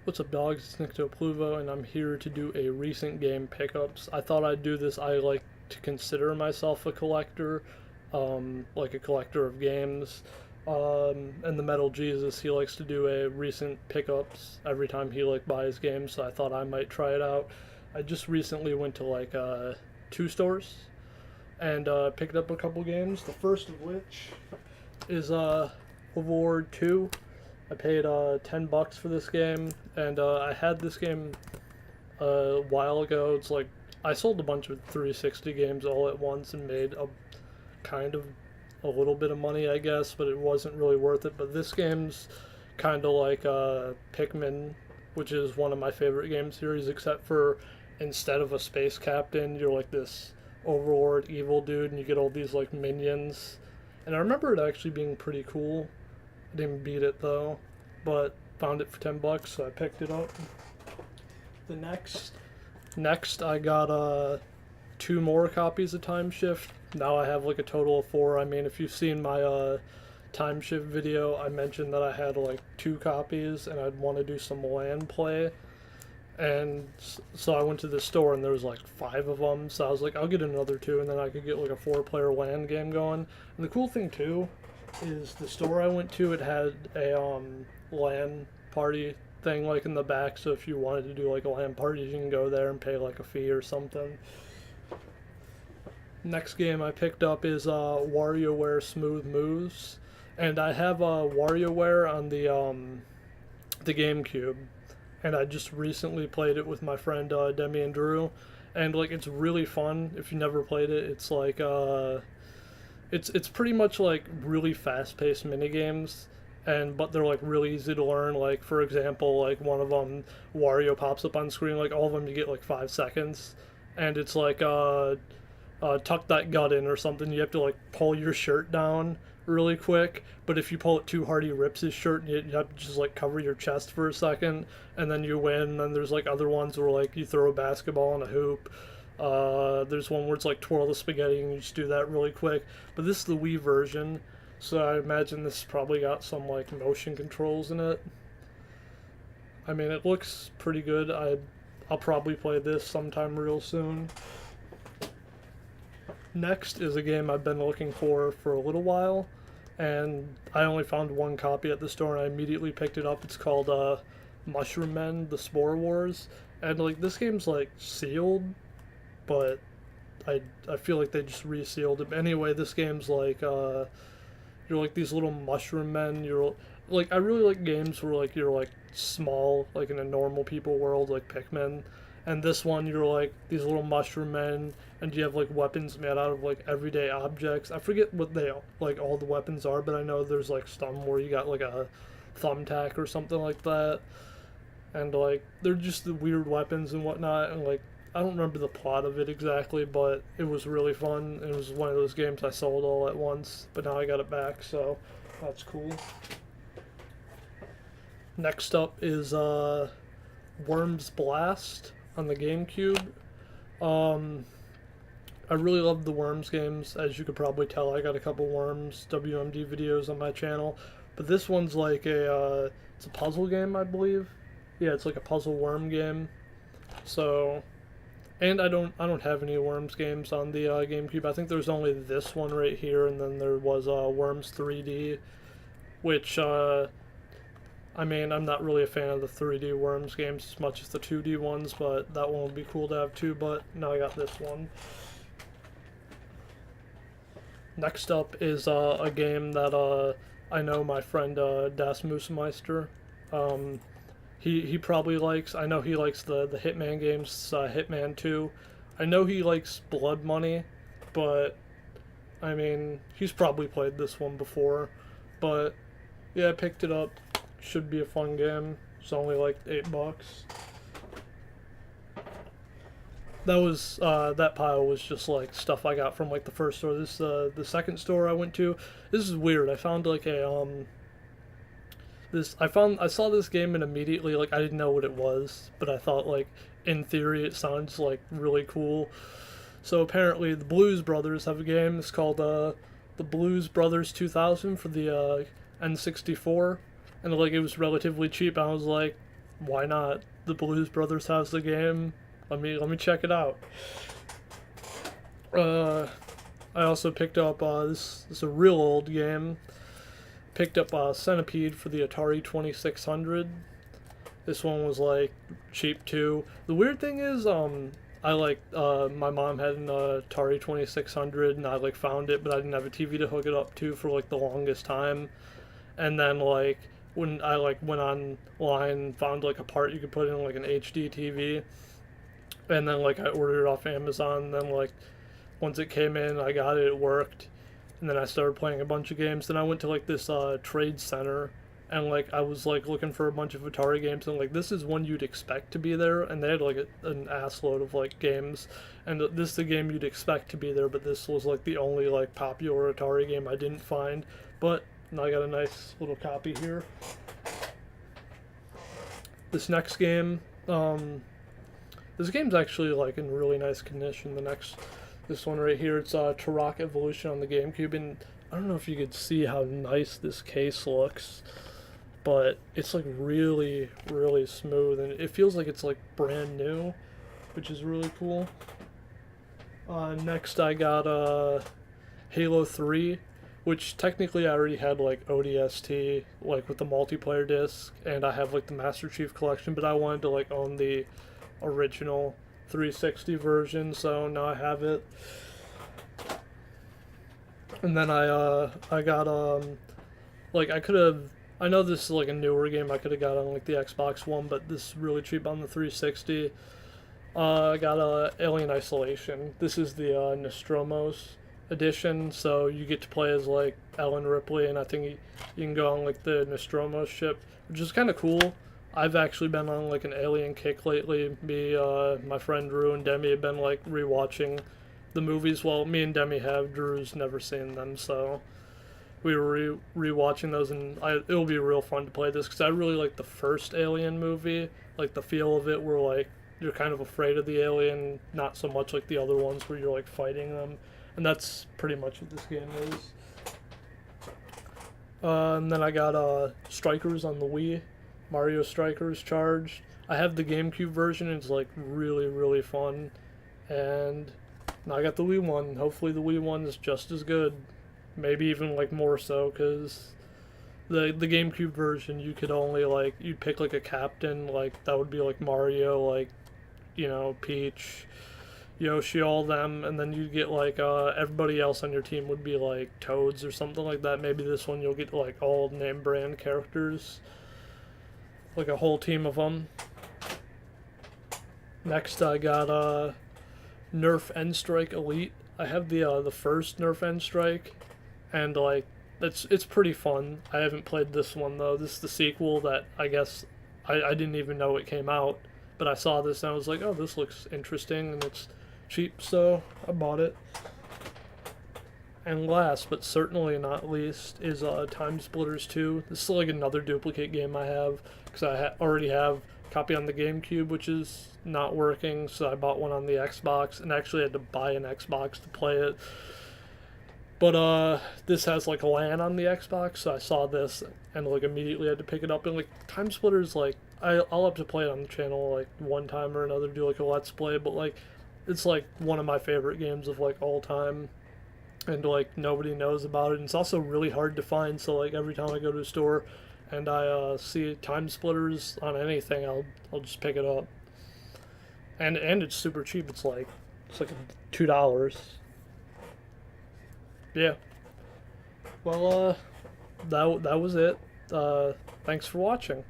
What's up, dogs? It's Nyctopluvo, and I'm here to do a recent game pickups. I thought I'd do this. I like to consider myself a collector, like a collector of games. And the Metal Jesus, he likes to do a recent pickups every time he buys games, so I thought I might try it out. I just recently went to two stores and picked up a couple games. The first of which is Award 2. I paid $10 for this game, and I had this game a while ago. It's like I sold a bunch of 360 games all at once and made a little bit of money, I guess, but it wasn't really worth it. But this game's kind of like Pikmin, which is one of my favorite game series, except for instead of a space captain, you're like this overlord evil dude, and you get all these like minions. And I remember it actually being pretty cool. I didn't beat it though, but found it for $10, so I picked it up. The next I got two more copies of Time Shift. Now I have like a total of 4. I mean, if you've seen my Time Shift video, I mentioned that I had like 2 copies and I'd want to do some LAN play. And so I went to the store and there was like 5 of them, so I was like, I'll get another 2 and then I could get like a 4-player LAN game going. And the cool thing too is the store I went to, it had a LAN party thing like in the back, so if you wanted to do like a LAN party, you can go there and pay like a fee or something. Next game I picked up is WarioWare Smooth Moves, and I have WarioWare on the GameCube, and I just recently played it with my friend Demi and Drew, and like it's really fun. If you never played it, it's like it's pretty much like really fast-paced mini games, but they're like really easy to learn. Like for example, like one of them, Wario pops up on screen. Like all of them, you get like 5 seconds, and it's like tuck that gut in or something. You have to like pull your shirt down really quick, but if you pull it too hard, he rips his shirt, and you have to just like cover your chest for a second, and then you win. And then there's like other ones where like you throw a basketball in a hoop. There's one where it's like twirl the spaghetti and you just do that really quick. But this is the Wii version, so I imagine this probably got some like motion controls in it. I mean, it looks pretty good. I'll probably play this sometime real soon. Next is a game I've been looking for a little while, and I only found 1 copy at the store and I immediately picked it up. It's called Mushroom Men: The Spore Wars, and like this game's like sealed, but I feel like they just resealed it. Anyway, this game's like you're like these little mushroom men. You're like, I really like games where like you're like small, like in a normal people world, like Pikmin. And this one, you're like these little mushroom men, and you have like weapons made out of like everyday objects. I forget what they like all the weapons are, but I know there's like some where you got like a thumbtack or something like that, and like they're just the weird weapons and whatnot. And like I don't remember the plot of it exactly, but it was really fun. It was one of those games I sold all at once, but now I got it back, so that's cool. Next up is Worms Blast on the GameCube. I really love the Worms games. As you could probably tell, I got a couple Worms WMD videos on my channel, but this one's like it's a puzzle game, I believe. Yeah, it's like a puzzle worm game. So, and I don't have any Worms games on the GameCube. I think there's only this one right here, and then there was Worms 3D, which I mean, I'm not really a fan of the 3D Worms games as much as the 2D ones, but that one would be cool to have too, but now I got this one. Next up is a game that I know my friend Das Moosemeister, he probably likes. I know he likes the Hitman games, Hitman 2. I know he likes Blood Money, but I mean, he's probably played this one before. But yeah, I picked it up. Should be a fun game. It's only like $8. That was that pile was just like stuff I got from like the first store. This the second store I went to. This is weird. I found like a I saw this game and immediately like I didn't know what it was, but I thought like in theory it sounds like really cool. So apparently the Blues Brothers have a game. It's called the Blues Brothers 2000 for the N64, and like it was relatively cheap. I was like, why not? The Blues Brothers has the game. Let me check it out. I also picked up this is a real old game. Picked up Centipede for the Atari 2600. This one was like cheap too. The weird thing is, I like my mom had an Atari 2600 and I like found it, but I didn't have a TV to hook it up to for like the longest time. And then like when I like went online, found like a part you could put in like an HD TV, and then like I ordered it off Amazon. And then like once it came in, I got it. It worked, and then I started playing a bunch of games. Then I went to like this trade center, and like I was like looking for a bunch of Atari games, and like this is one you'd expect to be there, and they had like an assload of like games, and this is the game you'd expect to be there, but this was like the only like popular Atari game I didn't find. But now I got a nice little copy here. This next game, this game's actually like in really nice condition. This one right here, it's Turok Evolution on the GameCube, and I don't know if you could see how nice this case looks, but it's like really, really smooth, and it feels like it's like brand new, which is really cool. Next I got Halo 3, which technically I already had like ODST, like with the multiplayer disc, and I have like the Master Chief Collection, but I wanted to like own the original 360 version, so now I have it. And then I got like I know this is like a newer game I could have got on like the Xbox One, but this is really cheap on the 360. I got Alien Isolation. This is the Nostromo's edition, so you get to play as like Ellen Ripley, and I think you can go on like the Nostromo ship, which is kind of cool. I've actually been on like an Alien kick lately. Me, my friend Drew and Demi have been like rewatching the movies. Well, me and Demi have. Drew's never seen them, so we were rewatching those, and it'll be real fun to play this because I really like the first Alien movie, like the feel of it, where like you're kind of afraid of the alien, not so much like the other ones where you're like fighting them. And that's pretty much what this game is. And then I got Strikers on the Wii. Mario Strikers Charged. I have the GameCube version, and it's like really, really fun. And now I got the Wii one. Hopefully the Wii one is just as good. Maybe even like more so, because the GameCube version, you could only like, you'd pick like a captain, like that would be like Mario, like, you know, Peach, Yoshi, all them, and then you get like everybody else on your team would be like Toads or something like that. Maybe this one you'll get like all name brand characters, like a whole team of them. Next I got Nerf N-Strike Elite. I have the first Nerf N-Strike, and like it's pretty fun. I haven't played this one though. This is the sequel that I guess I didn't even know it came out, but I saw this and I was like, oh, this looks interesting, and it's cheap, so I bought it. And last but certainly not least is Timesplitters II. This is like another duplicate game I have because I already have a copy on the GameCube, which is not working, so I bought one on the Xbox and actually had to buy an Xbox to play it. But this has like a LAN on the Xbox, so I saw this and like immediately had to pick it up. And like Timesplitters, like I'll have to play it on the channel like one time or another, do like a let's play, but like it's like one of my favorite games of like all time, and like nobody knows about it. And it's also really hard to find, so like every time I go to a store and I see Timesplitters on anything, I'll just pick it up. And it's super cheap. It's like $2. Yeah. Well, that was it. Thanks for watching.